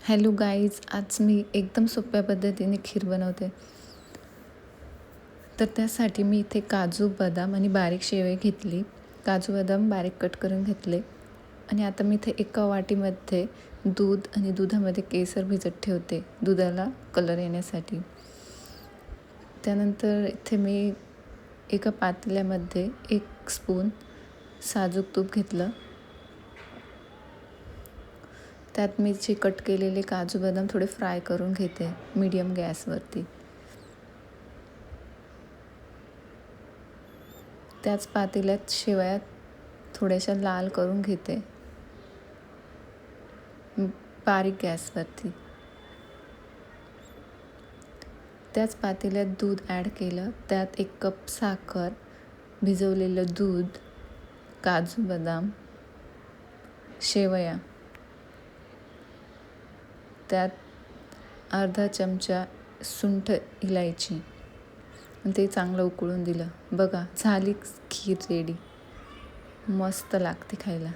Hello guys, आज मी एकदम सोप्या पद्धतीने खीर बनवते. तर त्यासाठी मी इथे काजू, बदाम आणि बारीक शेवई घेतली. काजू बदाम बारीक कट करून घेतले आणि आता मी इथे एका वाटीमध्ये दूध आणि दुधामध्ये केसर भिजत ठेवते, दुधाला कलर येण्यासाठी. त्यानंतर इथे मी एका पातेल्यामध्ये 1 स्पून साजूक तूप घेतलं. त्यात मी जे कट केलेले काजू बदाम थोडे फ्राय करून घेते मीडियम गॅसवरती. त्याच पातेल्यात शेवया थोड्याशा लाल करून घेते बारीक गॅसवरती. त्याच पातेल्यात दूध ॲड केलं. त्यात 1 कप साखर, भिजवलेलं दूध, काजू बदाम, शेवया, त्यात अर्धा चमचा सुंठ इलायची आणि ते चांगलं उकळून दिलं. बघा, झाली खीर रेडी. मस्त लागते खायला.